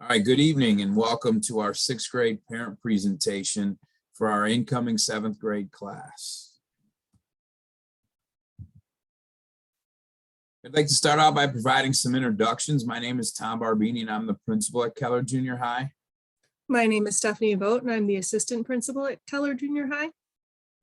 All right, good evening and welcome to our sixth grade parent presentation for our incoming seventh grade class. I'd like to start out by providing some introductions. My name is Tom Barbini and I'm the principal at Keller Junior High. My name is Stephanie Vogt and I'm the assistant principal at Keller Junior High.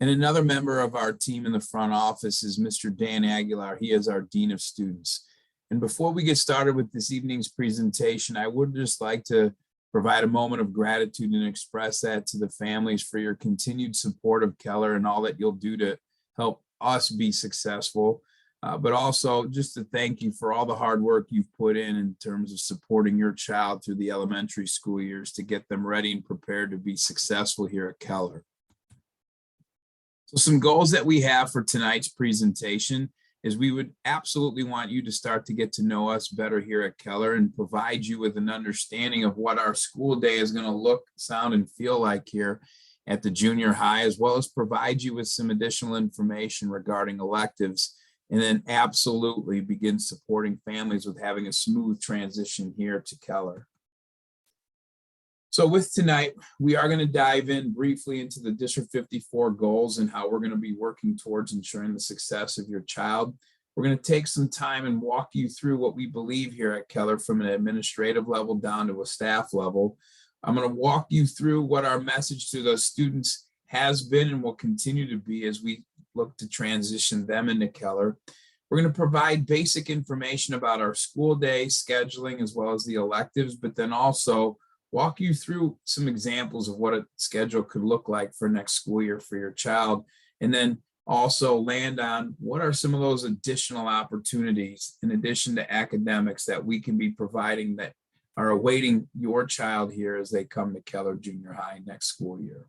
And another member of our team in the front office is Mr. Dan Aguilar. He is our Dean of Students. And before we get started with this evening's presentation, I would just like to provide a moment of gratitude and express that to the families for your continued support of Keller and all that you'll do to help us be successful. But also just to thank you for all the hard work you've put in terms of supporting your child through the elementary school years to get them ready and prepared to be successful here at Keller. So some goals that we have for tonight's presentation is we would absolutely want you to start to get to know us better here at Keller and provide you with an understanding of what our school day is going to look, sound, and feel like here at the junior high, as well as provide you with some additional information regarding electives, and then absolutely begin supporting families with having a smooth transition here to Keller. So with tonight, we are going to dive in briefly into the District 54 goals and how we're going to be working towards ensuring the success of your child. We're going to take some time and walk you through what we believe here at Keller from an administrative level down to a staff level. I'm going to walk you through what our message to those students has been and will continue to be as we look to transition them into Keller. We're going to provide basic information about our school day scheduling as well as the electives, but then also walk you through some examples of what a schedule could look like for next school year for your child, and then also land on what are some of those additional opportunities in addition to academics that we can be providing that are awaiting your child here as they come to Keller Junior High next school year.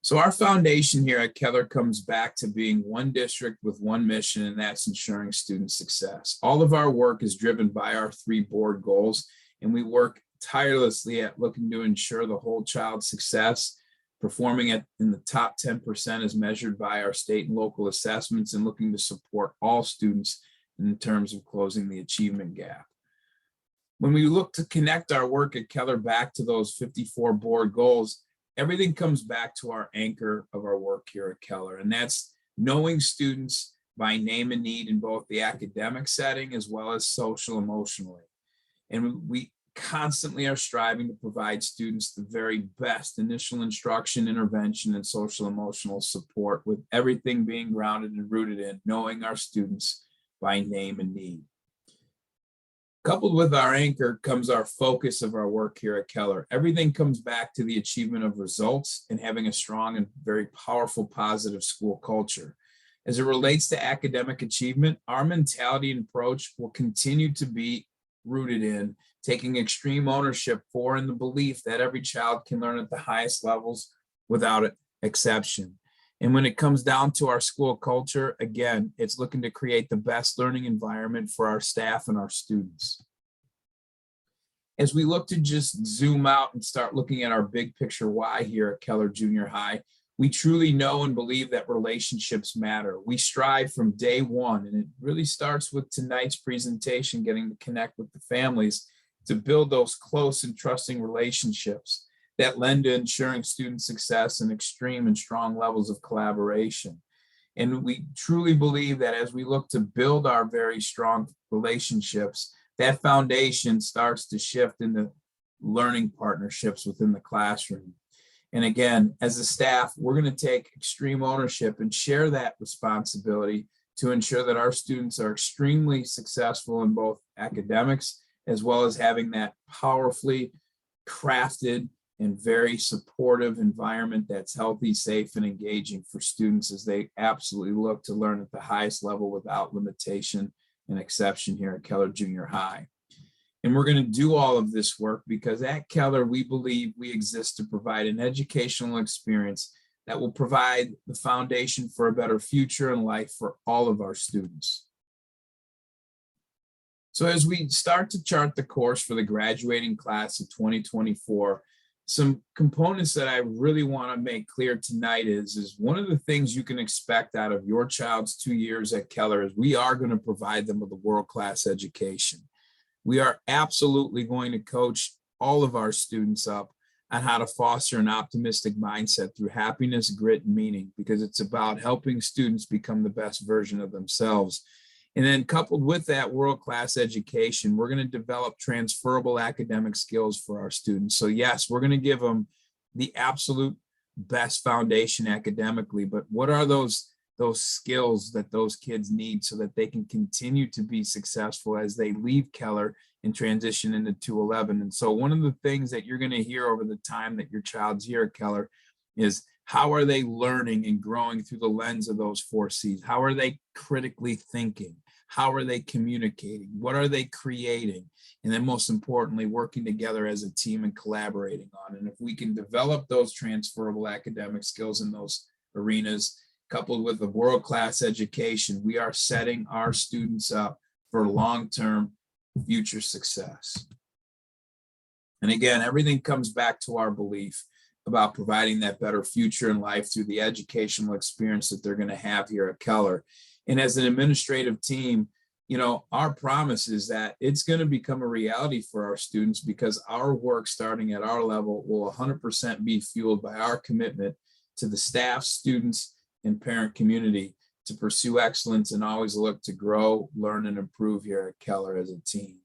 So our foundation here at Keller comes back to being one district with one mission, and that's ensuring student success. All of our work is driven by our three board goals, and we work tirelessly at looking to ensure the whole child's success, performing in the top 10% as measured by our state and local assessments, and looking to support all students in terms of closing the achievement gap. When we look to connect our work at Keller back to those 54 board goals, everything comes back to our anchor of our work here at Keller, and that's knowing students by name and need in both the academic setting as well as social emotionally. And we constantly are striving to provide students the very best initial instruction, intervention, and social emotional support, with everything being grounded and rooted in knowing our students by name and need. Coupled with our anchor comes our focus of our work here at Keller. Everything comes back to the achievement of results and having a strong and very powerful positive school culture. As it relates to academic achievement, our mentality and approach will continue to be rooted in taking extreme ownership for and the belief that every child can learn at the highest levels without exception. And when it comes down to our school culture, again, it's looking to create the best learning environment for our staff and our students. As we look to just zoom out and start looking at our big picture why here at Keller Junior High, we truly know and believe that relationships matter. We strive from day one, and it really starts with tonight's presentation, getting to connect with the families to build those close and trusting relationships that lend to ensuring student success and extreme and strong levels of collaboration. And we truly believe that as we look to build our very strong relationships, that foundation starts to shift into learning partnerships within the classroom. And again, as a staff, we're going to take extreme ownership and share that responsibility to ensure that our students are extremely successful in both academics, as well as having that powerfully crafted and very supportive environment that's healthy, safe, and engaging for students as they absolutely look to learn at the highest level without limitation and exception here at Keller Junior High. And we're going to do all of this work because at Keller, we believe we exist to provide an educational experience that will provide the foundation for a better future and life for all of our students. So as we start to chart the course for the graduating class of 2024, some components that I really want to make clear tonight is one of the things you can expect out of your child's 2 years at Keller is we are going to provide them with a world-class education. We are absolutely going to coach all of our students up on how to foster an optimistic mindset through happiness, grit, and meaning, because it's about helping students become the best version of themselves. And then coupled with that world-class education, we're going to develop transferable academic skills for our students. So yes, we're going to give them the absolute best foundation academically, but what are those skills that those kids need so that they can continue to be successful as they leave Keller and transition into 211? And so one of the things that you're going to hear over the time that your child's here at Keller is, how are they learning and growing through the lens of those 4 C's? How are they critically thinking? How are they communicating? What are they creating? And then most importantly, working together as a team and collaborating on. And if we can develop those transferable academic skills in those arenas, coupled with a world-class education, we are setting our students up for long-term future success. And again, everything comes back to our belief about providing that better future in life through the educational experience that they're going to have here at Keller. And as an administrative team, you know, our promise is that it's going to become a reality for our students, because our work starting at our level will 100% be fueled by our commitment to the staff, students, and parent community to pursue excellence and always look to grow, learn, and improve here at Keller as a team.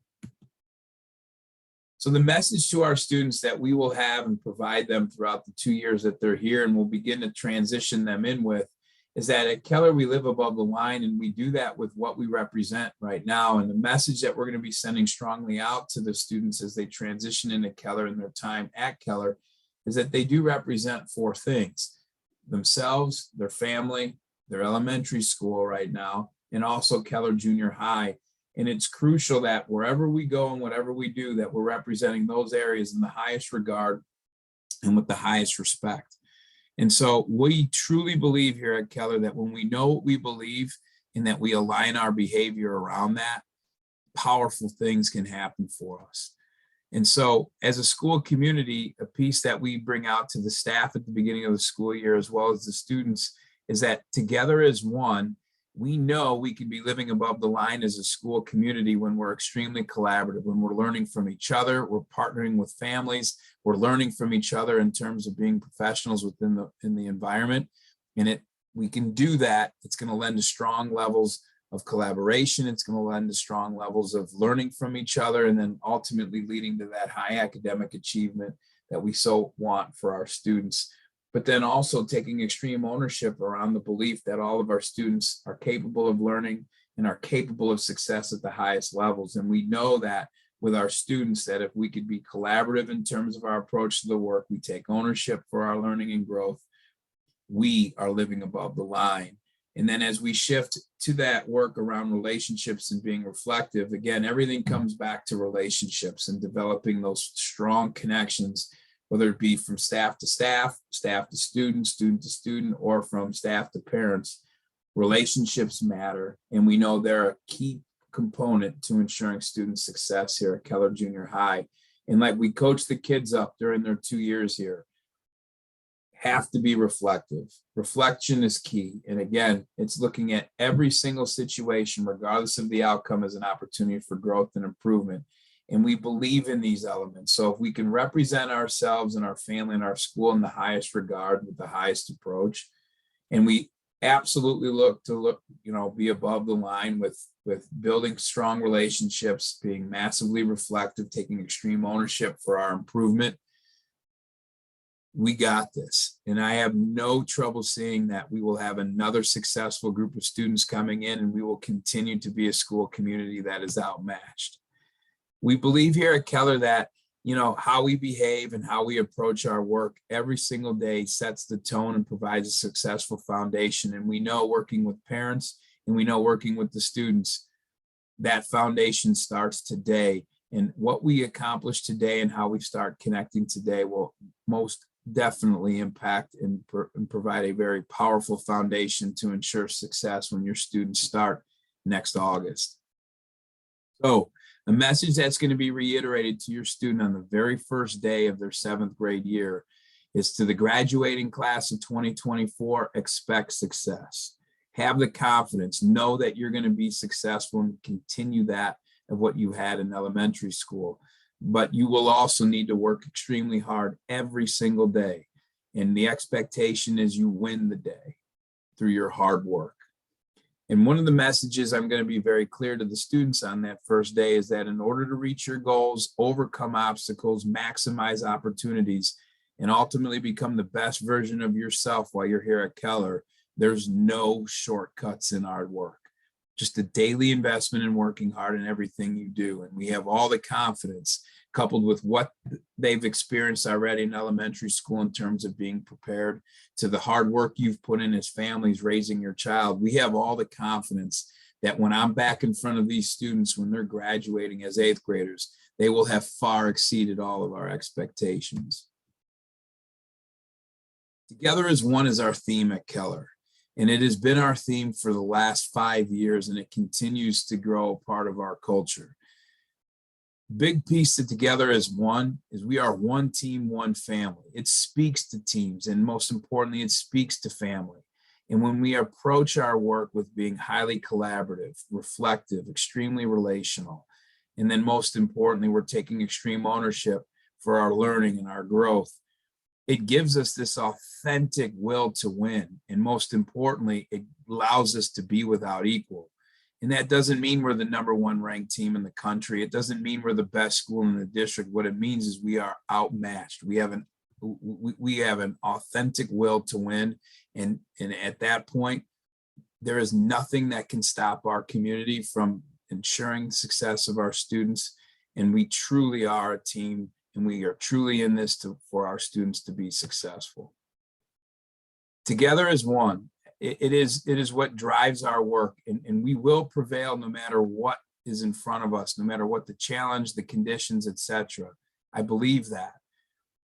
So the message to our students that we will have and provide them throughout the 2 years that they're here, and we'll begin to transition them in with, is that at Keller, we live above the line, and we do that with what we represent right now. And the message that we're going to be sending strongly out to the students as they transition into Keller and their time at Keller is that they do represent 4 things: themselves, their family, their elementary school right now, and also Keller Junior High. And it's crucial that wherever we go and whatever we do, that we're representing those areas in the highest regard and with the highest respect. And so we truly believe here at Keller that when we know what we believe and that we align our behavior around that, powerful things can happen for us. And so as a school community, a piece that we bring out to the staff at the beginning of the school year, as well as the students, is that together as one, we know we can be living above the line as a school community when we're extremely collaborative, when we're learning from each other, we're partnering with families, we're learning from each other in terms of being professionals within the environment. And we can do that. It's going to lend to strong levels of collaboration. It's going to lend to strong levels of learning from each other, and then ultimately leading to that high academic achievement that we so want for our students. But then also taking extreme ownership around the belief that all of our students are capable of learning and are capable of success at the highest levels. And we know that with our students, that if we could be collaborative in terms of our approach to the work, we take ownership for our learning and growth, we are living above the line. And then as we shift to that work around relationships and being reflective, again, everything comes back to relationships and developing those strong connections, whether it be from staff to staff, staff to student, student to student, or from staff to parents. Relationships matter, and we know they're a key component to ensuring student success here at Keller Junior High. And like we coach the kids up during their 2 years here, have to be reflective. Reflection is key. And again, it's looking at every single situation, regardless of the outcome, as an opportunity for growth and improvement. And we believe in these elements. So if we can represent ourselves and our family and our school in the highest regard with the highest approach, and we absolutely look to be above the line with building strong relationships, being massively reflective, taking extreme ownership for our improvement, we got this. And I have no trouble seeing that we will have another successful group of students coming in, and we will continue to be a school community that is outmatched. We believe here at Keller that, how we behave and how we approach our work every single day sets the tone and provides a successful foundation. And we know working with parents and we know working with the students, that foundation starts today. And what we accomplish today and how we start connecting today will most definitely impact and provide a very powerful foundation to ensure success when your students start next August. So a message that's going to be reiterated to your student on the very first day of their 7th grade year is, to the graduating class of 2024, expect success. Have the confidence, know that you're going to be successful, and continue that of what you had in elementary school. But you will also need to work extremely hard every single day. And the expectation is you win the day through your hard work. And one of the messages I'm going to be very clear to the students on that first day is that in order to reach your goals, overcome obstacles, maximize opportunities, and ultimately become the best version of yourself while you're here at Keller, there's no shortcuts in hard work. Just a daily investment in working hard in everything you do. And we have all the confidence coupled with what they've experienced already in elementary school in terms of being prepared, to the hard work you've put in as families raising your child. We have all the confidence that when I'm back in front of these students, when they're graduating as 8th graders, they will have far exceeded all of our expectations. Together as one is our theme at Keller. And it has been our theme for the last 5 years, and it continues to grow a part of our culture. Big piece to Together as One is we are one team, one family. It speaks to teams, and most importantly, it speaks to family. And when we approach our work with being highly collaborative, reflective, extremely relational, and then most importantly, we're taking extreme ownership for our learning and our growth, it gives us this authentic will to win. And most importantly, it allows us to be without equal. And that doesn't mean we're the #1 ranked team in the country. It doesn't mean we're the best school in the district. What it means is we are outmatched. We have an authentic will to win. And at that point, there is nothing that can stop our community from ensuring the success of our students. And we truly are a team, and we are truly in this for our students to be successful. Together as one. It is what drives our work, and we will prevail no matter what is in front of us, no matter what the challenge, the conditions, etc. I believe that.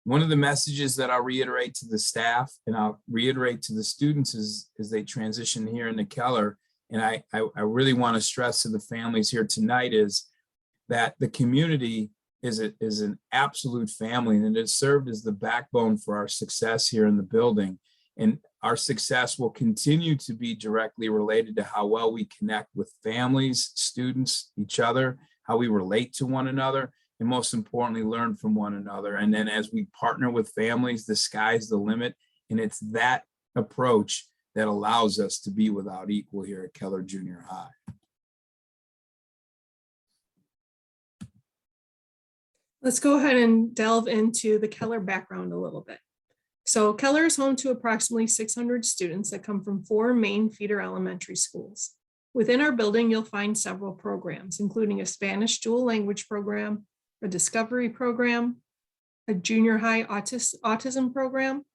One of the messages that I'll reiterate to the staff and I'll reiterate to the students as they transition here into Keller, and I really want to stress to the families here tonight, is that the community is an absolute family, and it has served as the backbone for our success here in the building. And our success will continue to be directly related to how well we connect with families, students, each other, how we relate to one another, and most importantly, learn from one another. And then as we partner with families, the sky's the limit. And it's that approach that allows us to be without equal here at Keller Junior High. Let's go ahead and delve into the Keller background a little bit. So Keller is home to approximately 600 students that come from 4 main feeder elementary schools. Within our building, you'll find several programs, including a Spanish dual language program, a discovery program, a junior high autism program,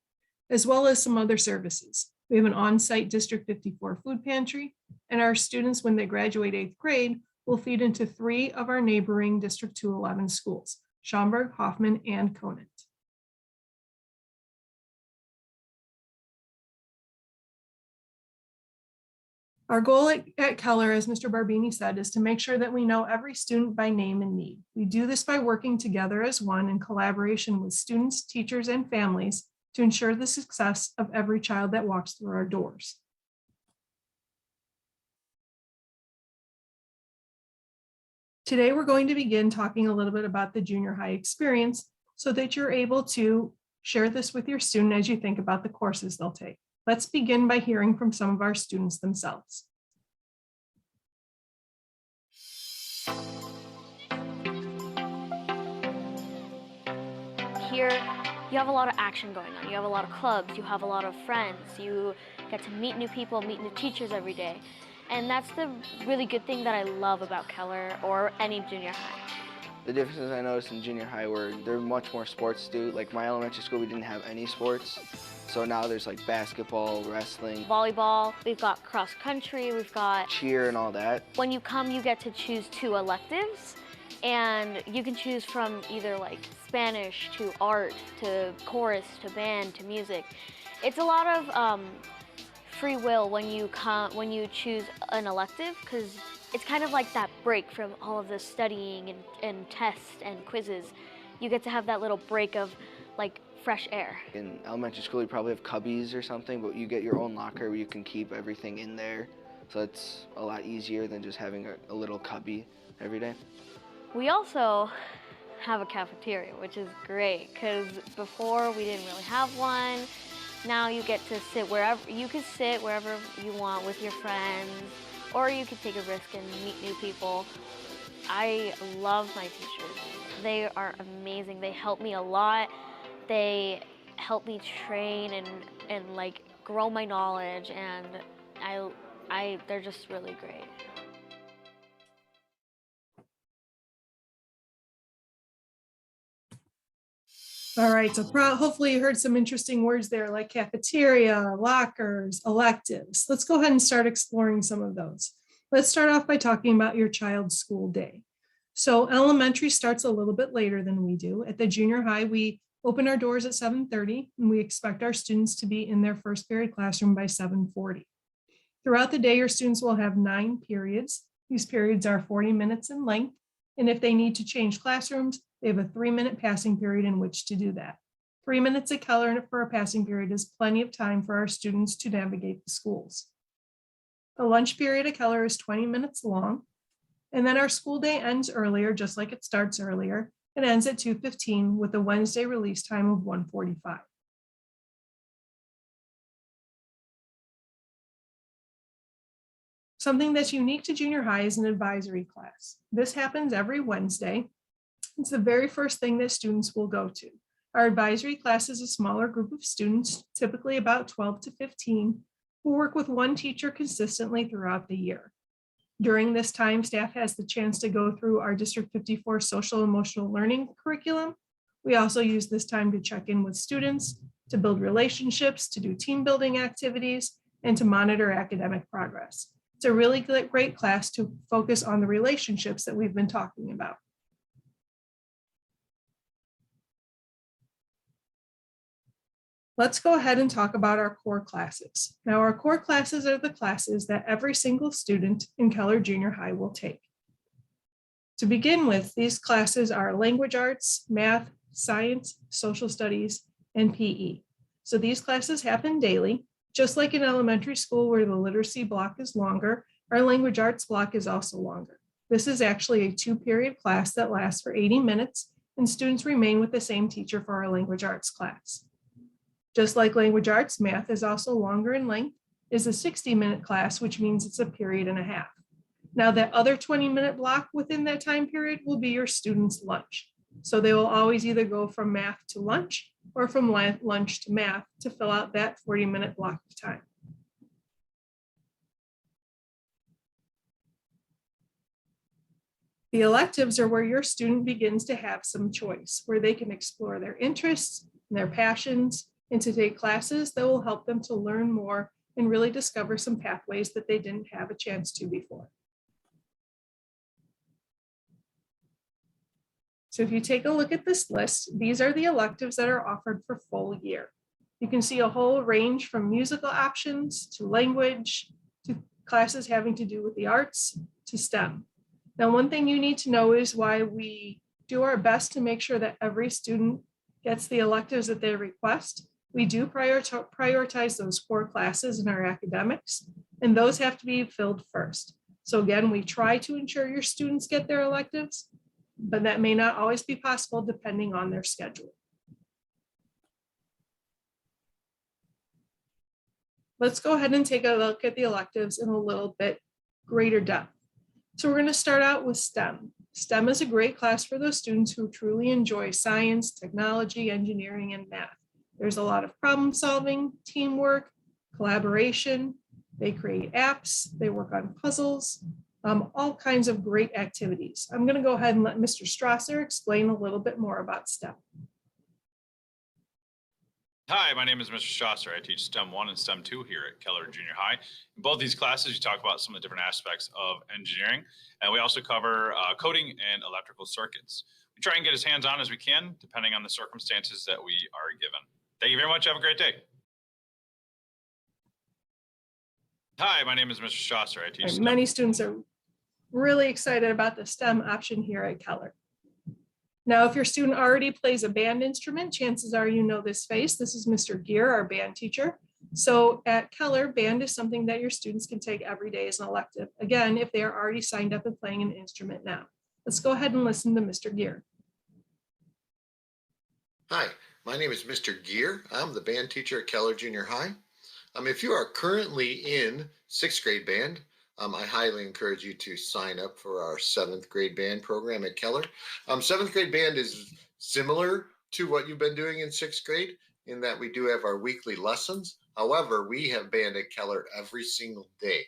as well as some other services. We have an on-site District 54 food pantry, and our students, when they graduate 8th grade, will feed into 3 of our neighboring District 211 schools, Schaumburg, Hoffman, and Conant. Our goal at Keller, as Mr. Barbini said, is to make sure that we know every student by name and need. We do this by working together as one in collaboration with students, teachers, and families to ensure the success of every child that walks through our doors. Today, we're going to begin talking a little bit about the junior high experience so that you're able to share this with your student as you think about the courses they'll take. Let's begin by hearing from some of our students themselves. Here, you have a lot of action going on. You have a lot of clubs, you have a lot of friends, you get to meet new people, meet new teachers every day. And that's the really good thing that I love about Keller or any junior high. The differences I noticed in junior high were they're much more sports to. Like my elementary school, we didn't have any sports. So now there's like basketball, wrestling, Volleyball, we've got cross country, we've got cheer and all that. When you come, you get to choose 2 electives, and you can choose from either like Spanish to art to chorus to band to music. It's a lot of free will when you choose an elective, because it's kind of like that break from all of the studying and tests and quizzes. You get to have that little break of like fresh air. In elementary school, you probably have cubbies or something, but you get your own locker where you can keep everything in there. So it's a lot easier than just having a little cubby every day. We also have a cafeteria, which is great because before we didn't really have one. Now you get to sit wherever you want with your friends, or you could take a risk and meet new people. I love my teachers. They are amazing. They help me a lot. They help me train and like grow my knowledge, and they're just really great. All right, so hopefully you heard some interesting words there like cafeteria, lockers, electives. Let's go ahead and start exploring some of those. Let's start off by talking about your child's school day. So elementary starts a little bit later than we do. At the junior high, we open our doors at 7:30 and we expect our students to be in their first period classroom by 7:40. Throughout the day, your students will have 9 periods. These periods are 40 minutes in length. And if they need to change classrooms, they have a 3-minute passing period in which to do that. 3 minutes at Keller for a passing period is plenty of time for our students to navigate the schools. The lunch period at Keller is 20 minutes long. And then our school day ends earlier, just like it starts earlier. It ends at 2:15 with a Wednesday release time of 1:45. Something that's unique to junior high is an advisory class. This happens every Wednesday. It's the very first thing that students will go to. Our advisory class is a smaller group of students, typically about 12 to 15, who work with one teacher consistently throughout the year. During this time, staff has the chance to go through our District 54 social emotional learning curriculum. We also use this time to check in with students, to build relationships, to do team building activities, and to monitor academic progress. It's a really great class to focus on the relationships that we've been talking about. Let's go ahead and talk about our core classes. Now, our core classes are the classes that every single student in Keller Junior High will take. To begin with, these classes are language arts, math, science, social studies, and PE. So these classes happen daily. Just like in elementary school where the literacy block is longer, our language arts block is also longer. This is actually a 2-period class that lasts for 80 minutes, and students remain with the same teacher for our language arts class. Just like language arts, math is also longer in length, is a 60-minute class, which means it's a period and a half. Now that other 20-minute block within that time period will be your students' lunch. So they will always either go from math to lunch or from lunch to math to fill out that 40-minute block of time. The electives are where your student begins to have some choice, where they can explore their interests and their passions, and to take classes that will help them to learn more and really discover some pathways that they didn't have a chance to before. So if you take a look at this list, these are the electives that are offered for full year. You can see a whole range from musical options to language, to classes having to do with the arts, to STEM. Now, one thing you need to know is why we do our best to make sure that every student gets the electives that they request. We do prioritize those core classes in our academics, and those have to be filled first. So again, we try to ensure your students get their electives, but that may not always be possible depending on their schedule. Let's go ahead and take a look at the electives in a little bit greater depth. So we're going to start out with STEM. STEM is a great class for those students who truly enjoy science, technology, engineering, and math. There's a lot of problem solving, teamwork, collaboration. They create apps, they work on puzzles, all kinds of great activities. I'm going to go ahead and let Mr. Strasser explain a little bit more about STEM. Hi, my name is Mr. Strasser. I teach STEM 1 and STEM 2 here at Keller Junior High. In both these classes, you talk about some of the different aspects of engineering, and we also cover coding and electrical circuits. We try and get as hands-on as we can, depending on the circumstances that we are given. Thank you very much. Have a great day. Hi, my name is Mr. Strasser. I teach STEM. Many students are really excited about the STEM option here at Keller. Now, if your student already plays a band instrument, chances are you know this face. This is Mr. Gear, our band teacher. So at Keller, band is something that your students can take every day as an elective. Again, if they are already signed up and playing an instrument now. Let's go ahead and listen to Mr. Gear. Hi, my name is Mr. Gear. I'm the band teacher at Keller Junior High. If you are currently in sixth grade band, I highly encourage you to sign up for our seventh grade band program at Keller. Seventh grade band is similar to what you've been doing in sixth grade in that we do have our weekly lessons. However, we have band at Keller every single day.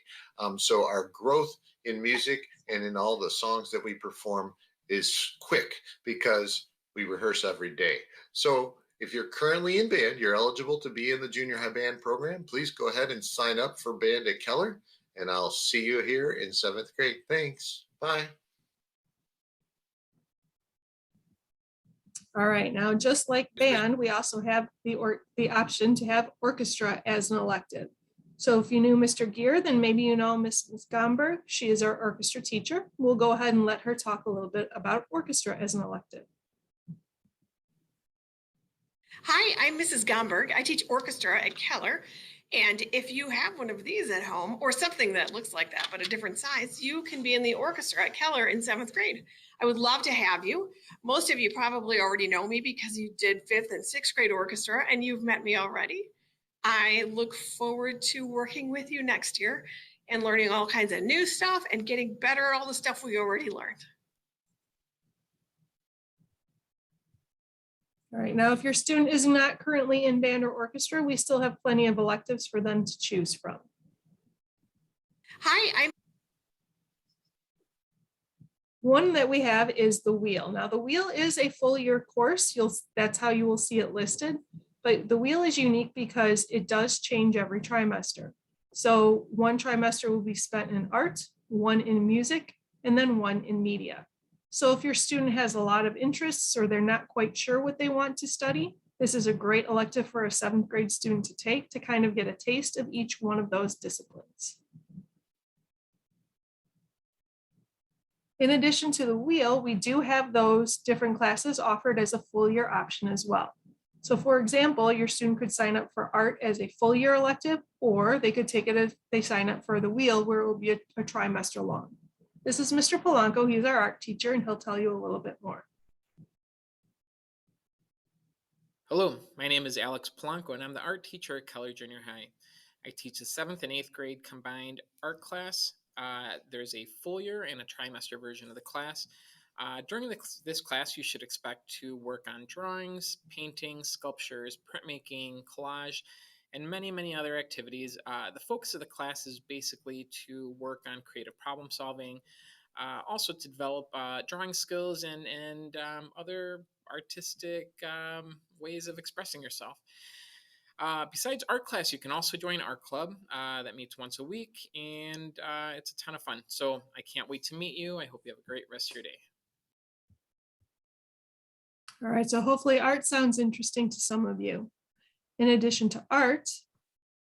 So our growth in music and in all the songs that we perform is quick because we rehearse every day. So if you're currently in band, you're eligible to be in the junior high band program. Please go ahead and sign up for band at Keller, and I'll see you here in seventh grade. Thanks. Bye. All right, now just like band, we also have the option to have orchestra as an elective. So if you knew Mr. Gear, then maybe you know Ms. Gomberg. She is our orchestra teacher. We'll go ahead and let her talk a little bit about orchestra as an elective. Hi, I'm Mrs. Gomberg. I teach orchestra at Keller. And if you have one of these at home or something that looks like that, but a different size, you can be in the orchestra at Keller in seventh grade. I would love to have you. Most of you probably already know me because you did fifth and sixth grade orchestra and you've met me already. I look forward to working with you next year and learning all kinds of new stuff and getting better at all the stuff we already learned. All right, now if your student is not currently in band or orchestra, we still have plenty of electives for them to choose from. Hi, I'm One that we have is the wheel. Now the wheel is a full year course. That's how you will see it listed. But the wheel is unique because it does change every trimester. So one trimester will be spent in art, one in music, and then one in media. So if your student has a lot of interests or they're not quite sure what they want to study, this is a great elective for a seventh grade student to take to kind of get a taste of each one of those disciplines. In addition to the wheel, we do have those different classes offered as a full year option as well. So for example, your student could sign up for art as a full year elective, or they could take it as they sign up for the wheel where it will be a trimester long. This is Mr. Polanco. He's our art teacher, and he'll tell you a little bit more. Hello, my name is Alex Polanco, and I'm the art teacher at Keller Junior High. I teach the 7th and 8th grade combined art class. There's a full year and a trimester version of the class. During this class, you should expect to work on drawings, painting, sculptures, printmaking, collage, and many, many other activities. The focus of the class is basically to work on creative problem solving, also to develop drawing skills and other artistic ways of expressing yourself. Besides art class, you can also join art club that meets once a week, and it's a ton of fun. So I can't wait to meet you. I hope you have a great rest of your day. All right, so hopefully art sounds interesting to some of you. In addition to art,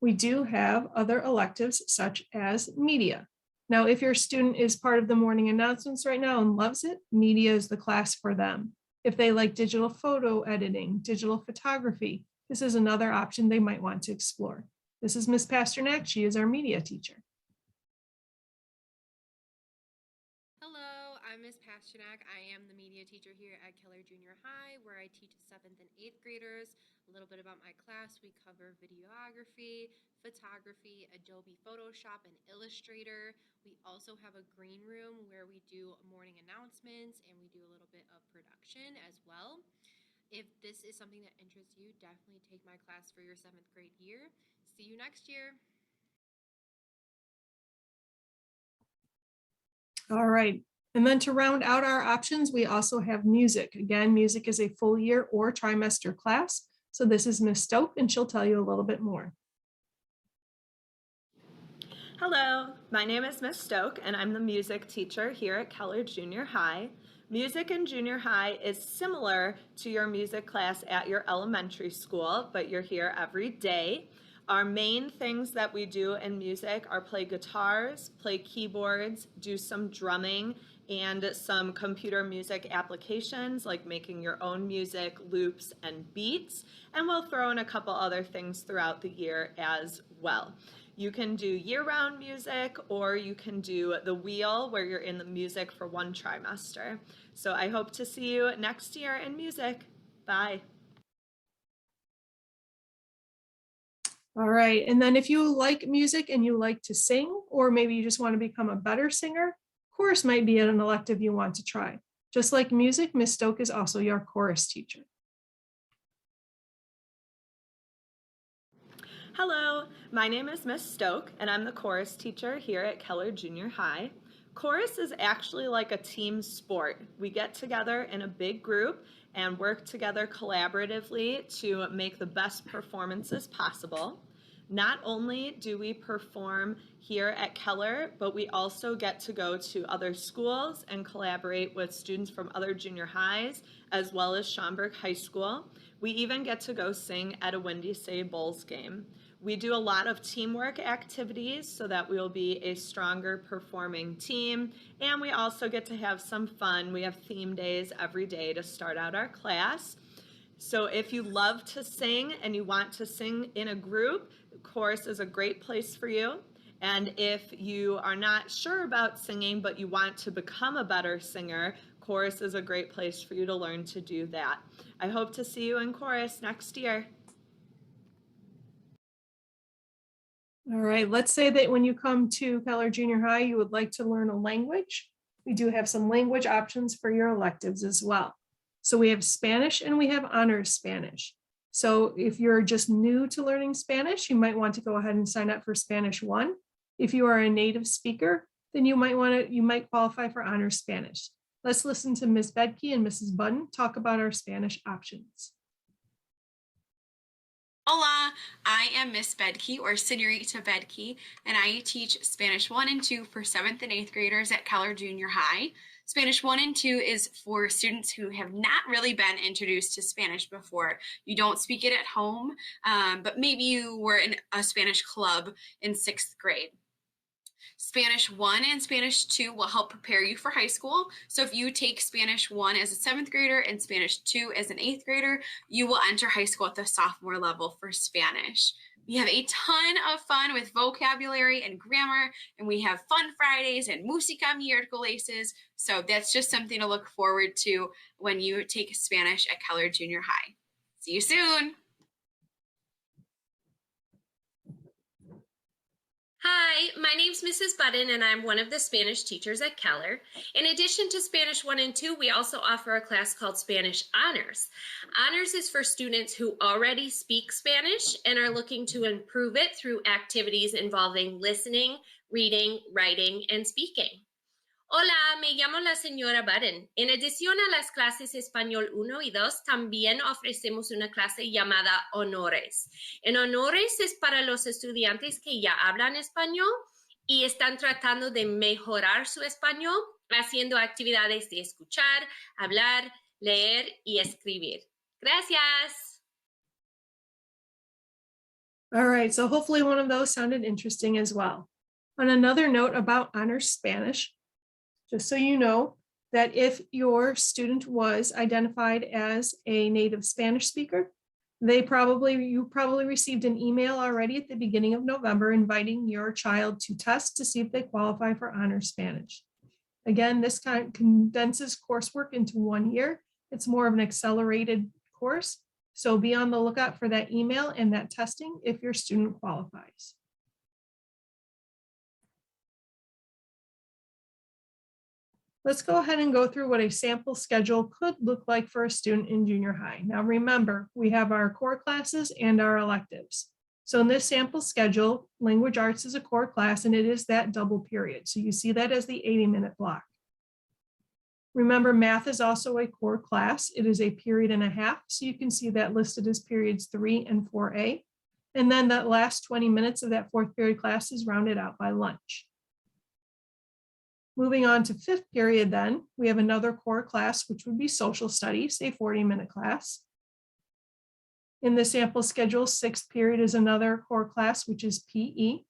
we do have other electives such as media. Now, if your student is part of the morning announcements right now and loves it, media is the class for them. If they like digital photo editing, digital photography, this is another option they might want to explore. This is Ms. Pasternak. She is our media teacher. Hello, I'm Ms. Pasternak. I am the media teacher here at Keller Junior High, where I teach 7th and 8th graders. A little bit about my class: we cover videography, photography, Adobe Photoshop, and Illustrator. We also have a green room where we do morning announcements, and we do a little bit of production as well. If this is something that interests you, definitely take my class for your 7th grade year. See you next year. All right. And then to round out our options, we also have music. Again, music is a full year or trimester class. So this is Ms. Stoke, and she'll tell you a little bit more. Hello, my name is Miss Stoke, and I'm the music teacher here at Keller Junior High. Music in junior high is similar to your music class at your elementary school, but you're here every day. Our main things that we do in music are play guitars, play keyboards, do some drumming, and some computer music applications like making your own music, loops, and beats. And we'll throw in a couple other things throughout the year as well. You can do year-round music, or you can do the wheel where you're in the music for one trimester. So I hope to see you next year in music. Bye. All right, and then if you like music and you like to sing, or maybe you just want to become a better singer, chorus might be an elective you want to try. Just like music, Ms. Stoke is also your chorus teacher. Hello, my name is Miss Stoke, and I'm the chorus teacher here at Keller Junior High. Chorus is actually like a team sport. We get together in a big group and work together collaboratively to make the best performances possible. Not only do we perform here at Keller, but we also get to go to other schools and collaborate with students from other junior highs, as well as Schaumburg High School. We even get to go sing at a Windy City Bulls game. We do a lot of teamwork activities so that we'll be a stronger performing team, and we also get to have some fun. We have theme days every day to start out our class. So if you love to sing and you want to sing in a group, chorus is a great place for you. And if you are not sure about singing but you want to become a better singer, chorus is a great place for you to learn to do that. I hope to see you in chorus next year. All right, let's say that when you come to Keller Junior High, you would like to learn a language. We do have some language options for your electives as well. So we have Spanish and we have honors Spanish. So if you're just new to learning Spanish, you might want to go ahead and sign up for Spanish 1. If you are a native speaker, then you might qualify for honors Spanish. Let's listen to Ms. Bedke and Mrs. Budden talk about our Spanish options. Hola, I am Miss Bedke, or Senorita Bedke, and I teach Spanish 1 and 2 for 7th and 8th graders at Keller Junior High. Spanish 1 and 2 is for students who have not really been introduced to Spanish before. You don't speak it at home, but maybe you were in a Spanish club in 6th grade. Spanish 1 and Spanish 2 will help prepare you for high school. So if you take Spanish 1 as a 7th grader and Spanish 2 as an 8th grader, you will enter high school at the sophomore level for Spanish. We have a ton of fun with vocabulary and grammar, and we have fun Fridays and música miércoles. So that's just something to look forward to when you take Spanish at Keller Junior High. See you soon. Hi, my name's Mrs. Budden, and I'm one of the Spanish teachers at Keller. In addition to Spanish 1 and 2, we also offer a class called Spanish Honors. Honors is for students who already speak Spanish and are looking to improve it through activities involving listening, reading, writing, and speaking. Hola, me llamo la señora Budden. En adición a las clases Español 1 y 2, también ofrecemos una clase llamada Honores. En Honores es para los estudiantes que ya hablan español y están tratando de mejorar su español, haciendo actividades de escuchar, hablar, leer y escribir. Gracias. All right, so hopefully one of those sounded interesting as well. On another note about Honors Spanish, just so you know that if your student was identified as a native Spanish speaker, you probably received an email already at the beginning of November inviting your child to test to see if they qualify for Honors Spanish. Again, this kind of condenses coursework into 1 year. It's more of an accelerated course. So be on the lookout for that email and that testing if your student qualifies. Let's go ahead and go through what a sample schedule could look like for a student in junior high. Now remember, we have our core classes and our electives. So in this sample schedule, language arts is a core class and it is that double period. So you see that as the 80-minute block. Remember, math is also a core class. It is a period and a half. So you can see that listed as periods 3 and 4A. And then that last 20 minutes of that 4th period class is rounded out by lunch. Moving on to 5th period then, we have another core class, which would be social studies, a 40-minute class. In the sample schedule, sixth period is another core class, which is PE.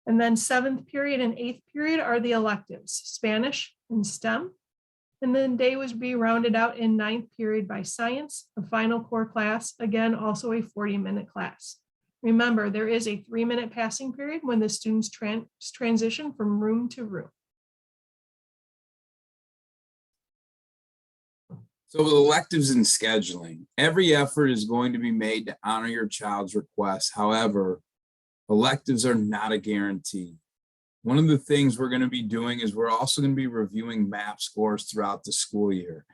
And then seventh period and eighth period are the electives, Spanish and STEM. And then day would be rounded out in ninth period by science, a final core class, again, also a 40-minute class. Remember, there is a 3-minute passing period when the students transition from room to room. So with electives and scheduling, every effort is going to be made to honor your child's request. However, electives are not a guarantee. One of the things we're going to be doing is we're also going to be reviewing MAP scores throughout the school year.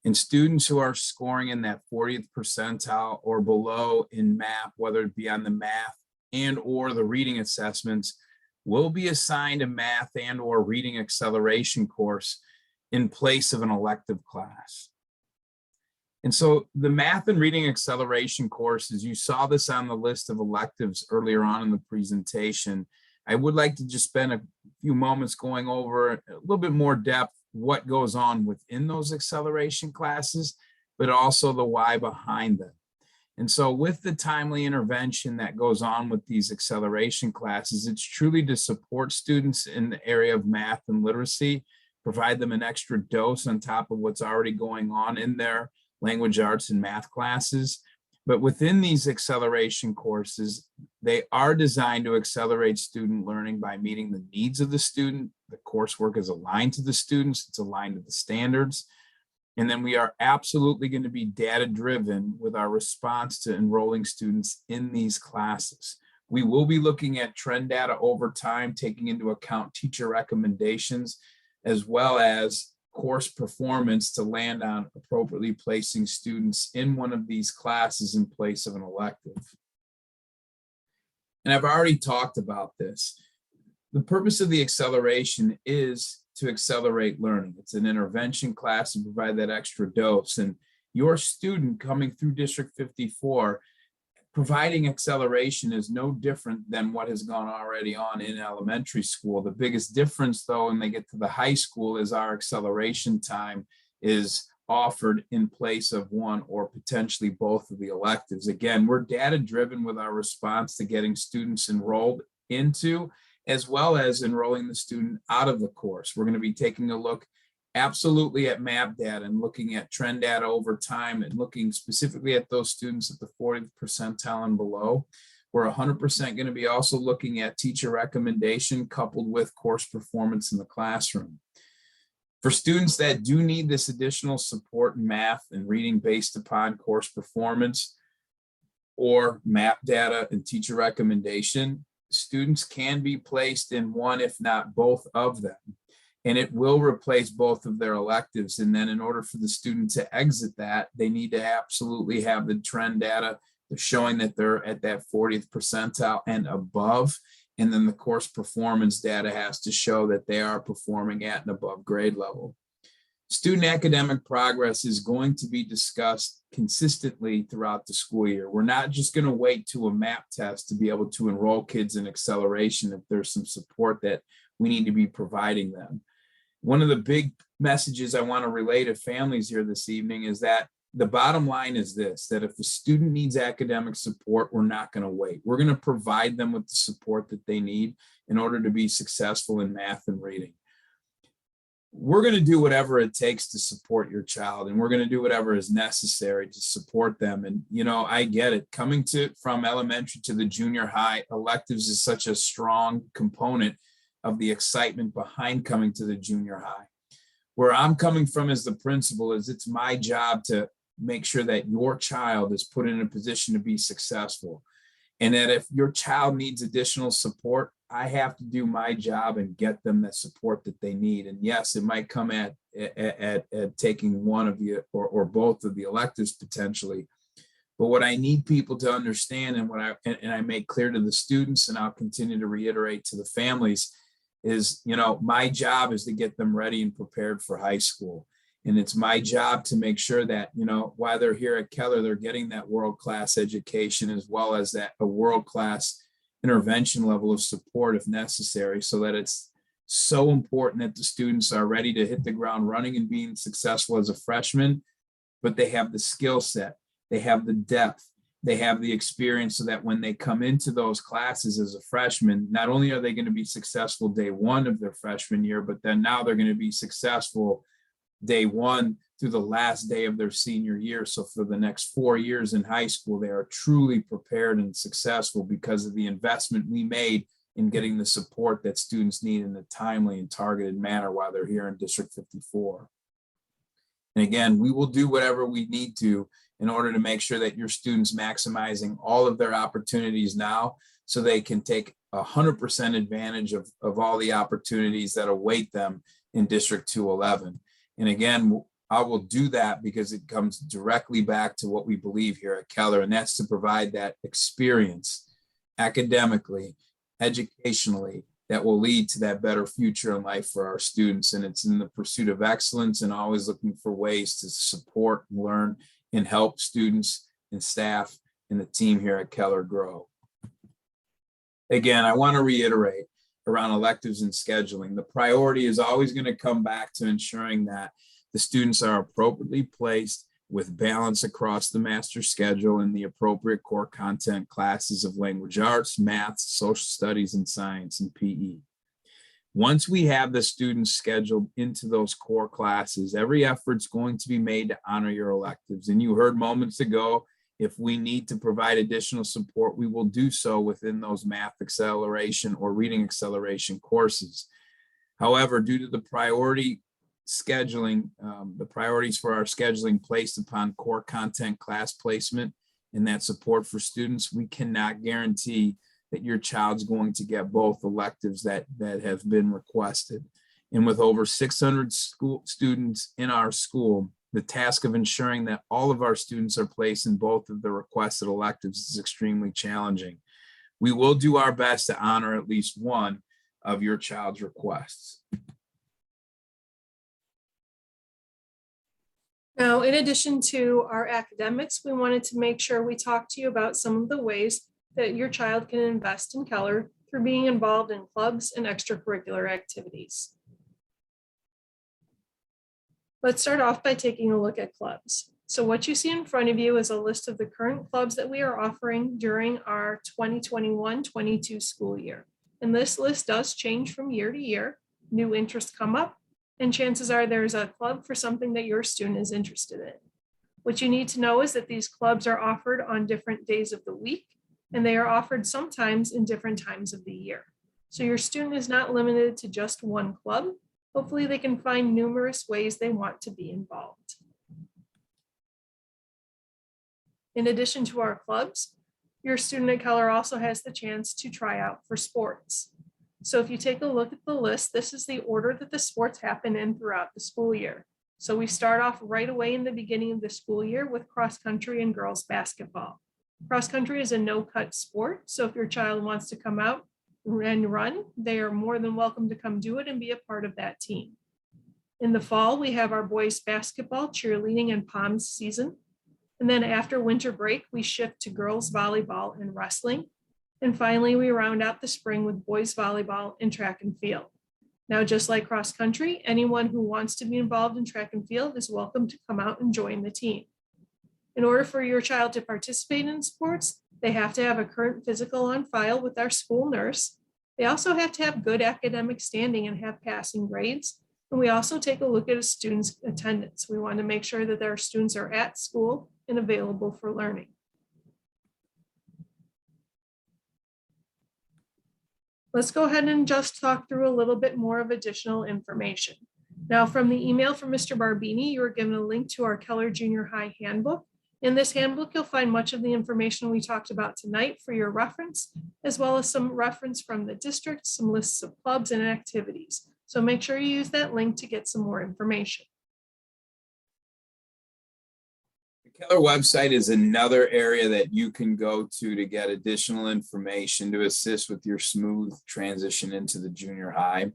And students who are scoring in that 40th percentile or below in MAP, whether it be on the math and or the reading assessments, will be assigned a math and or reading acceleration course in place of an elective class. And so the math and reading acceleration courses, you saw this on the list of electives earlier on in the presentation. I would like to just spend a few moments going over a little bit more depth what goes on within those acceleration classes, but also the why behind them. And so with the timely intervention that goes on with these acceleration classes, it's truly to support students in the area of math and literacy, provide them an extra dose on top of what's already going on in their language arts and math classes. But within these acceleration courses, they are designed to accelerate student learning by meeting the needs of the student. The coursework is aligned to the students, it's aligned to the standards. And then we are absolutely going to be data driven with our response to enrolling students in these classes. We will be looking at trend data over time, taking into account teacher recommendations, as well as course performance to land on appropriately placing students in one of these classes in place of an elective. And I've already talked about this. The purpose of the acceleration is to accelerate learning. It's an intervention class to provide that extra dose. And your student coming through District 54, providing acceleration is no different than what has gone already on in elementary school. The biggest difference, though, when they get to the high school is our acceleration time is offered in place of one or potentially both of the electives. Again, we're data driven with our response to getting students enrolled into, as well as enrolling the student out of the course. We're going to be taking a look absolutely at MAP data and looking at trend data over time and looking specifically at those students at the 40th percentile and below. We're 100% going to be also looking at teacher recommendation coupled with course performance in the classroom. For students that do need this additional support in math and reading based upon course performance or MAP data and teacher recommendation, students can be placed in one, if not both of them. And it will replace both of their electives. And then in order for the student to exit that, they need to absolutely have the trend data showing that they're at that 40th percentile and above. And then the course performance data has to show that they are performing at an above grade level. Student academic progress is going to be discussed consistently throughout the school year. We're not just going to wait to a MAP test to be able to enroll kids in acceleration if there's some support that we need to be providing them. One of the big messages I want to relay to families here this evening is that the bottom line is this, that if the student needs academic support, we're not going to wait. We're going to provide them with the support that they need in order to be successful in math and reading. We're going to do whatever it takes to support your child, and we're going to do whatever is necessary to support them. And, you know, I get it. Coming from elementary to the junior high, electives is such a strong component of the excitement behind coming to the junior high. Where I'm coming from as the principal is it's my job to make sure that your child is put in a position to be successful. And that if your child needs additional support, I have to do my job and get them the support that they need. And yes, it might come at taking one of the or both of the electives potentially. But what I need people to understand, and what I make clear to the students, and I'll continue to reiterate to the families, is, you know, my job is to get them ready and prepared for high school. And it's my job to make sure that, you know, while they're here at Keller, they're getting that world-class education as well as that a world-class intervention level of support if necessary, so that it's so important that the students are ready to hit the ground running and being successful as a freshman, but they have the skill set, they have the depth, they have the experience, so that when they come into those classes as a freshman, not only are they going to be successful day one of their freshman year, but then now they're going to be successful day one through the last day of their senior year. So for the next 4 years in high school, they are truly prepared and successful because of the investment we made in getting the support that students need in a timely and targeted manner while they're here in District 54. And again, we will do whatever we need to in order to make sure that your students maximizing all of their opportunities now, so they can take 100% advantage of all the opportunities that await them in District 211. And again, I will do that because it comes directly back to what we believe here at Keller, and that's to provide that experience academically, educationally, that will lead to that better future in life for our students. And it's in the pursuit of excellence and always looking for ways to support, learn, and help students and staff and the team here at Keller grow. Again, I want to reiterate around electives and scheduling. The priority is always going to come back to ensuring that the students are appropriately placed with balance across the master schedule in the appropriate core content classes of language arts, math, social studies, and science, and PE. Once we have the students scheduled into those core classes, every effort's going to be made to honor your electives. And you heard moments ago, if we need to provide additional support, we will do so within those math acceleration or reading acceleration courses. However, due to the priority scheduling, the priorities for our scheduling placed upon core content class placement and that support for students, we cannot guarantee that your child's going to get both electives that have been requested. And with over 600 students in our school, the task of ensuring that all of our students are placed in both of the requested electives is extremely challenging. We will do our best to honor at least one of your child's requests. Now, in addition to our academics, we wanted to make sure we talk to you about some of the ways that your child can invest in Keller through being involved in clubs and extracurricular activities. Let's start off by taking a look at clubs. So what you see in front of you is a list of the current clubs that we are offering during our 2021-22 school year. And this list does change from year to year. New interests come up, and chances are there's a club for something that your student is interested in. What you need to know is that these clubs are offered on different days of the week, and they are offered sometimes in different times of the year. So your student is not limited to just one club. Hopefully they can find numerous ways they want to be involved. In addition to our clubs, your student at Keller also has the chance to try out for sports. So if you take a look at the list, this is the order that the sports happen in throughout the school year. So we start off right away in the beginning of the school year with cross country and girls basketball. Cross country is a no-cut sport, so if your child wants to come out and run, they are more than welcome to come do it and be a part of that team. In the fall, we have our boys basketball, cheerleading, and POMS season. And then after winter break, we shift to girls volleyball and wrestling. And finally, we round out the spring with boys volleyball and track and field. Now, just like cross country, anyone who wants to be involved in track and field is welcome to come out and join the team. In order for your child to participate in sports, they have to have a current physical on file with our school nurse. They also have to have good academic standing and have passing grades. And we also take a look at a student's attendance. We want to make sure that their students are at school and available for learning. Let's go ahead and just talk through a little bit more of additional information. Now, from the email from Mr. Barbini, you are given a link to our Keller Junior High handbook. In this handbook, you'll find much of the information we talked about tonight for your reference, as well as some reference from the district, some lists of clubs and activities. So make sure you use that link to get some more information. The Keller website is another area that you can go to get additional information to assist with your smooth transition into the junior high.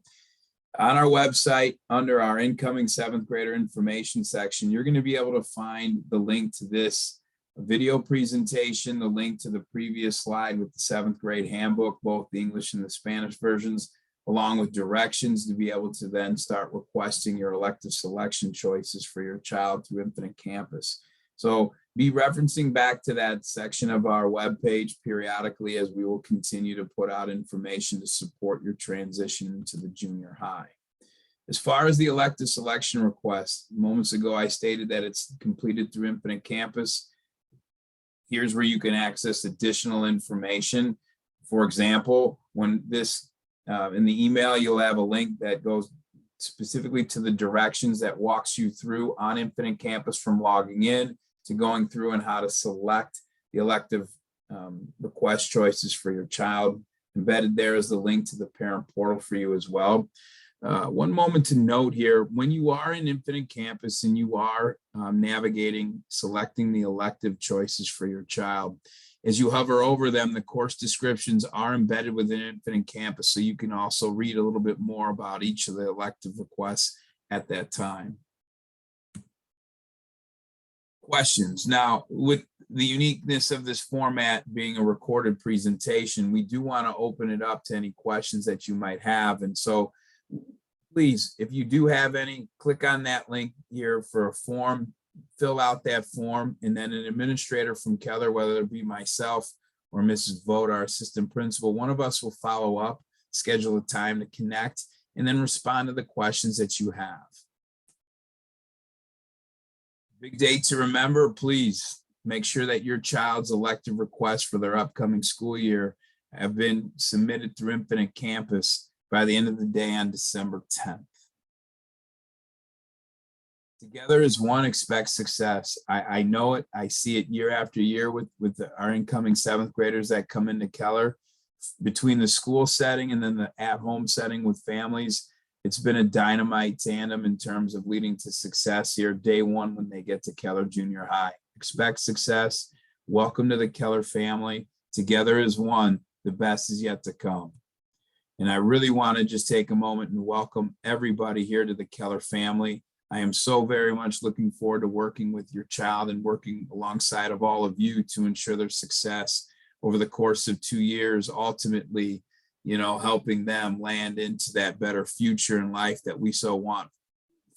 On our website, under our incoming 7th grader information section, you're going to be able to find the link to this video presentation, the link to the previous slide with the 7th grade handbook, both the English and the Spanish versions, along with directions to be able to then start requesting your elective selection choices for your child through Infinite Campus. So be referencing back to that section of our webpage periodically, as we will continue to put out information to support your transition into the junior high. As far as the elective selection request, moments ago I stated that it's completed through Infinite Campus. Here's where you can access additional information. For example, when this in the email, you'll have a link that goes specifically to the directions that walks you through on Infinite Campus, from logging in to going through and how to select the elective request choices for your child. Embedded there is the link to the parent portal for you as well. One moment to note here, when you are in Infinite Campus and you are navigating, selecting the elective choices for your child, as you hover over them, the course descriptions are embedded within Infinite Campus, so you can also read a little bit more about each of the elective requests at that time. Questions. Now, with the uniqueness of this format being a recorded presentation, we do want to open it up to any questions that you might have. And so please, if you do have any, click on that link here for a form, fill out that form, and then an administrator from Keller, whether it be myself or Mrs. Vogt, our assistant principal, one of us will follow up, schedule a time to connect, and then respond to the questions that you have. Big date to remember, please make sure that your child's elective requests for their upcoming school year have been submitted through Infinite Campus by the end of the day on December 10th. Together as one, expect success. I know it. I see it year after year with our incoming 7th graders that come into Keller. Between the school setting and then the at-home setting with families, it's been a dynamite tandem in terms of leading to success here day one when they get to Keller Junior High. Expect success. Welcome to the Keller family. Together as one, the best is yet to come. And I really want to just take a moment and welcome everybody here to the Keller family. I am so very much looking forward to working with your child and working alongside of all of you to ensure their success over the course of 2 years, ultimately, you know, helping them land into that better future in life that we so want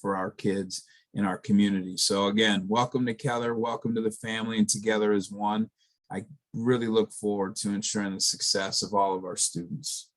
for our kids in our community. So again, welcome to Keller, welcome to the family, and together as one. I really look forward to ensuring the success of all of our students.